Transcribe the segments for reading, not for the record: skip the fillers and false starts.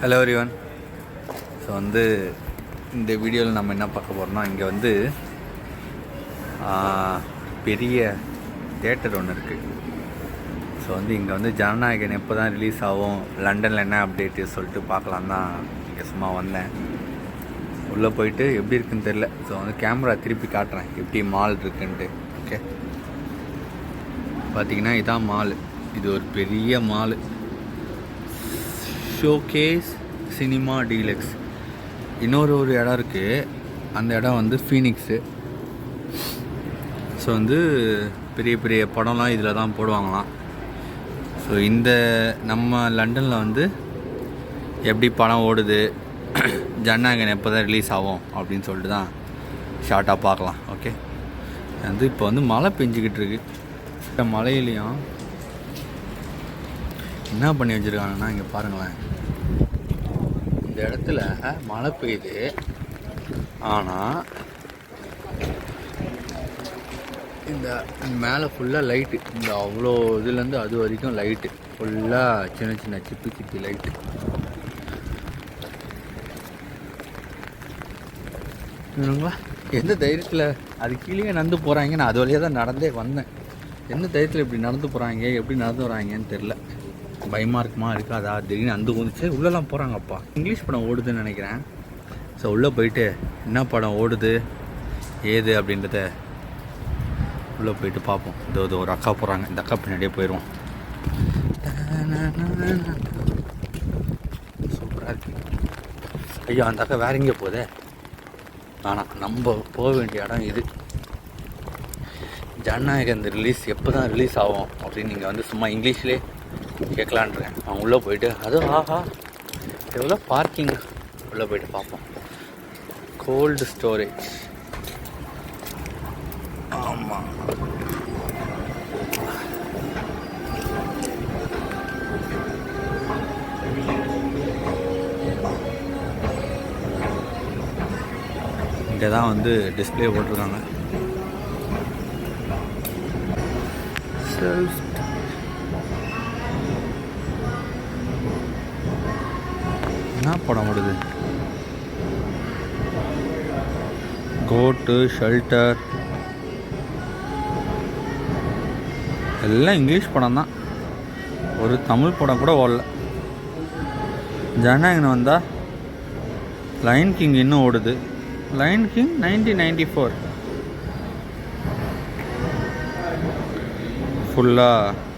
Hello everyone. So இந்த வீடியோவில் நம்ம என்ன பார்க்க போகிறோம்னா, இங்கே பெரிய தேட்டர் ஒன்று இருக்குது. ஸோ இங்கே ஜனநாயகன் எப்போ தான் ரிலீஸ் ஆகும், லண்டனில் என்ன அப்டேட்டு சொல்லிட்டு பார்க்கலாம் தான் இங்கே சும்மா வந்தேன். உள்ளே போயிட்டு எப்படி இருக்குன்னு தெரில. ஸோ கேமரா திருப்பி காட்டுறேன் எப்படி மால் இருக்குன்ட்டு. ஓகே, பார்த்தீங்கன்னா இதான் மால். இது ஒரு பெரிய மாலு, ஷோகேஸ் சினிமா டீலக்ஸ். இன்னொரு இடம் இருக்குது, அந்த இடம் ஃபீனிக்ஸு. ஸோ பெரிய பெரிய படம்லாம் இதில் தான் போடுவாங்களாம். ஸோ நம்ம லண்டனில் எப்படி படம் ஓடுது, ஜனநாயகன் எப்போ தான் ரிலீஸ் ஆகும் அப்படின்னு சொல்லிட்டு தான் ஷார்ட்டாக பார்க்கலாம். ஓகே, இப்போ மழை பெஞ்சிக்கிட்டு இருக்கு. இந்த மழையிலையும் என்ன பண்ணி வச்சுருக்காங்கன்னா, இங்கே பாருங்களேன், இந்த இடத்துல மழை பெய்யுது, ஆனால் இந்த மேலே ஃபுல்லாக லைட்டு, இந்த அவ்வளோ இதுலேருந்து அது வரைக்கும் லைட்டு ஃபுல்லாக சின்ன சின்ன சிப்பி சிப்பி லைட்டு. இல்லைங்களா, எந்த தைரியத்தில் அது கீழே நடந்து போகிறாங்க. நான் அது வழியாக தான் நடந்தே வந்தேன். எந்த தைரியத்தில் இப்படி நடந்து போகிறாங்க, எப்படி நடந்து வராங்கன்னு தெரில. பயமாக இருக்குமா இருக்காதா, திடீர்னு வந்துச்சு. உள்ளெல்லாம் போகிறாங்கப்பா. இங்கிலீஷ் படம் ஓடுதுன்னு நினைக்கிறேன். ஸோ உள்ளே போயிட்டு என்ன படம் ஓடுது ஏது அப்படின்றத உள்ளே போயிட்டு பார்ப்போம். இது ஒரு அக்கா போகிறாங்க, இந்த அக்கா பின்னாடியே போயிடுவோம். சூப்பராக இருக்கு. ஐயோ, அந்த அக்கா வேற எங்கே போதே. ஆனால் நம்ம போக வேண்டிய இடம் இது. ஜனநாயகன் ரிலீஸ் எப்போ தான் ரிலீஸ் ஆகும் அப்படின்னு நீங்கள் சும்மா இங்கிலீஷ்லேயே கேட்கலான்றேன். அவங்க உள்ளே போயிட்டு ஆஹா எவ்வளோ பார்க்கிங், உள்ளே போயிட்டு பார்ப்போம். Gold storage. ஆமாம், இங்கே தான் டிஸ்பிளே போட்டிருக்காங்க. என்ன படம் ஓடுது? கோட்டு, ஷெல்டர், எல்லாம் இங்கிலீஷ் படம் தான். ஒரு தமிழ் படம் கூட ஓடல. ஜனநாயகன் வந்தால் லைன் கிங் இன்னும் ஓடுது. லைன் கிங் 1994 ஃபுல்லாக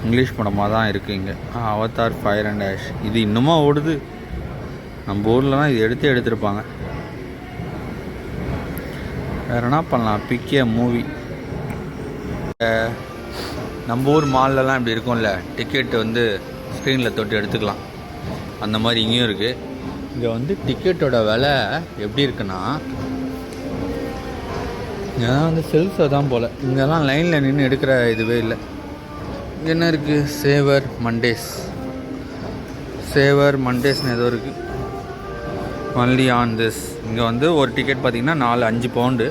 இங்கிலீஷ் படமாக தான் இருக்குது. இங்கே அவதார் ஃபயர் அண்ட் ஆஷ் இது இன்னுமா ஓடுது. நம்ம ஊர்லலாம் இது எடுத்திருப்பாங்க. வேறு என்ன பண்ணலாம், பிக்கே மூவி. நம்ம ஊர் மால்லலாம் இப்படி இருக்கும்ல, டிக்கெட்டு ஸ்க்ரீனில் தொட்டு எடுத்துக்கலாம். அந்த மாதிரி இங்கேயும் இருக்குது. இங்கே டிக்கெட்டோட விலை எப்படி இருக்குன்னா, இங்கே செல்ஃபை தான் போல். இங்கெல்லாம் லைனில் நின்று எடுக்கிற இதுவே இல்லை. என்ன இருக்குது, சேவர் மண்டேஸ்னு ஏதோ இருக்குது. Only on this. இங்கே ஒரு டிக்கெட் பார்த்திங்கன்னா 4-5 பவுண்டு.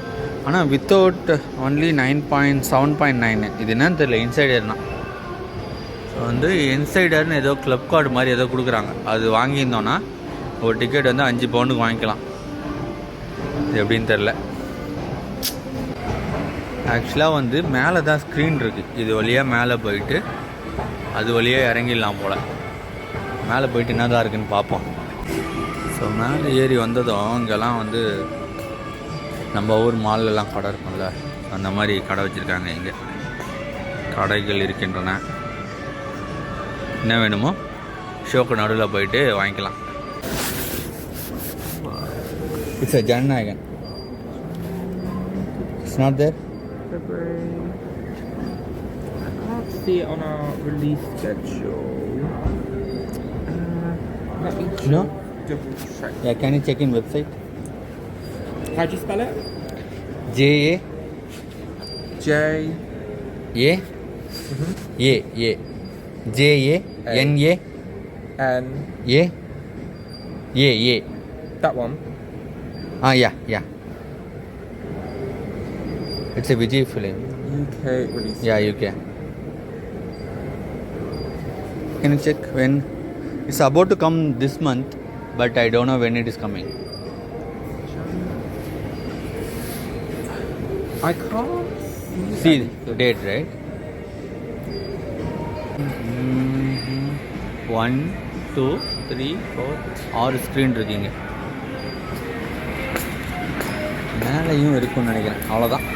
ஆனால் வித்தவுட் ஒன்லி 7.9. இது என்னன்னு தெரியல, இன்சைடர்னா. ஸோ இன்சைடர்னு ஏதோ கிளப் கார்டு மாதிரி ஏதோ கொடுக்குறாங்க. அது வாங்கியிருந்தோன்னா ஒரு டிக்கெட் 5 பவுண்டுக்கு வாங்கிக்கலாம். இது எப்படின்னு தெரில. ஆக்சுவலாக மேலே தான் ஸ்க்ரீன் இருக்குது. இது வழியாக மேலே போயிட்டு அது வழியாக இறங்கிடலாம் போல். மேலே போயிட்டு என்ன தான் இருக்குதுன்னு பார்ப்போம். ஸோ மேலே ஏறி வந்ததும் இங்கெல்லாம் நம்ம ஊர் மால்லலாம் கடை இருக்கும்ல, அந்த மாதிரி கடை வச்சுருக்காங்க. இங்கே கடைகள் இருக்கின்றன. என்ன வேணுமோ ஷோக்கு நடுவில் போயிட்டு வாங்கிக்கலாம். It's a Jananayagan. It's not there. I can't see it on our release schedule. Let me No? double check. Yeah, can you check in website? How do you spell it? JA J. A A A JA NA N. A A A. That one. Yeah. It's a Vijay film. UK release. Yeah, UK. Can you check when It's about to come this month, but I don't know when it is coming. I can't See the date, right? 1, 2, 3, 4 6 screen இருக்குங்க. மேலேயும் இருக்கும்னு நினைக்கிறேன். அவ்வளோதான்.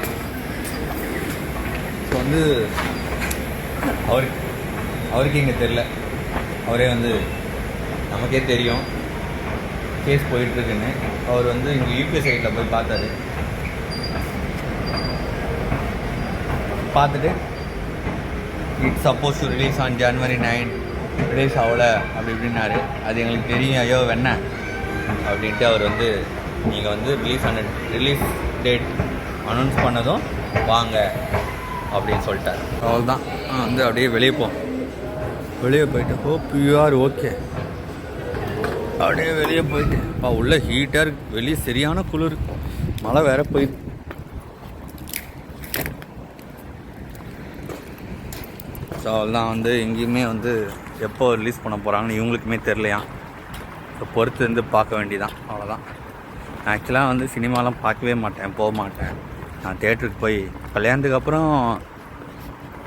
So வந்து அவருக்கு இங்கே தெரில. அவரே வந்து நமக்கே தெரியும் கேஸ் போயிட்டுருக்குன்னு. அவர் வந்து இங்கே யூபிஎஸ் சைட்டில் போய் பார்த்துட்டு it's suppose to release on January 9 release ஆகல அப்படி இப்படின்னாரு. அது எங்களுக்கு தெரியும், ஐயோ வெண்ண அப்படின்ட்டு அவர் வந்து நீங்கள் வந்து ரிலீஸ் டேட் அனௌன்ஸ் பண்ணதும் வாங்க அப்படின்னு சொல்லிட்டார். அவ்வளோதான். வந்து அப்படியே வெளியே போயிட்டு ஹோப் யூ ஆர் ஓகே. அப்படியே வெளியே போயிட்டு உள்ள ஹீட்டாக இருக்கு, வெளியே சரியான குளிர், மழை வேற போயிடுது. ஸோ அவ்வளோதான். வந்து எங்கேயுமே வந்து எப்போ ரிலீஸ் பண்ண போகிறாங்கன்னு இவங்களுக்குமே தெரிலையாம். ஸோ பொறுத்து இருந்து பார்க்க வேண்டியதான். அவ்வளோதான். ஆக்சுவலாக வந்து சினிமாலாம் பார்க்கவே மாட்டேன், போக மாட்டேன். நான் தேட்டருக்கு போய் கல்யாணத்துக்கு அப்புறம்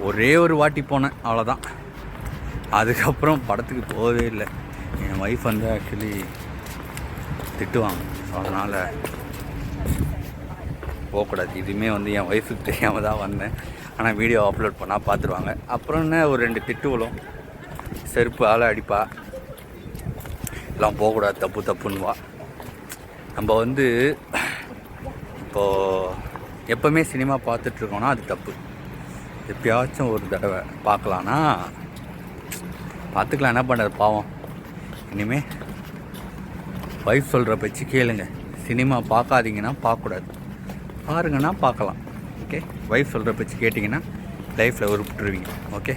ஒரே ஒரு வாட்டி போனேன், அவ்வளோதான். அதுக்கப்புறம் படத்துக்கு போகவே இல்லை. என் ஒய்ஃப் வந்து ஆக்சுவலி திட்டுவாங்க. ஸோ அதனால் போகக்கூடாது. இதுவுமே வந்து என் ஒய்ஃபுக்கு தெரியாமல் தான் வந்தேன். ஆனால் வீடியோ அப்லோட் பண்ணால் பார்த்துருவாங்க. அப்புறம் என்ன ஒரு 2 திட்டு விழும், செருப்பு ஆளை அடிப்பா, எல்லாம் போகக்கூடாது, தப்புன்னுவா. நம்ம வந்து இப்போது எப்போவுமே சினிமா பார்த்துட்ருக்கோன்னா அது தப்பு. எப்பயாச்சும் ஒரு தடவை பார்க்கலான்னா பார்த்துக்கலாம், என்ன பண்ணுறது, பாவம். இனிமேல் ஒய்ஃப் சொல்கிற பேச்சு கேளுங்க. சினிமா பார்க்காதீங்கன்னா பார்க்கக்கூடாது, பாருங்கன்னா பார்க்கலாம். ஓகே, ஒய்ஃப் சொல்கிற பேச்சு கேட்டிங்கன்னா லைஃப்பில் உருப்பிட்டுருவீங்க. ஓகே,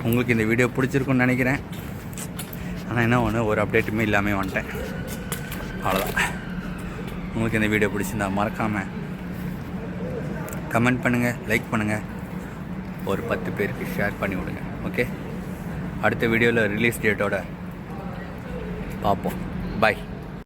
உங்களுக்கு இந்த வீடியோ பிடிச்சிருக்குன்னு நினைக்கிறேன். ஆனால் என்ன ஒன்று, ஒரு அப்டேட்டுமே இல்லாமல் வந்துட்டேன், அவ்வளோதான். உங்களுக்கு இந்த வீடியோ பிடிச்சிருந்தா மறக்காமல் கமெண்ட் பண்ணுங்கள், லைக் பண்ணுங்கள், ஒரு 10 பேருக்கு ஷேர் பண்ணி விடுங்க. ஓகே, அடுத்த வீடியோவில் ரிலீஸ் டேட்டோட பார்ப்போம். பாய்.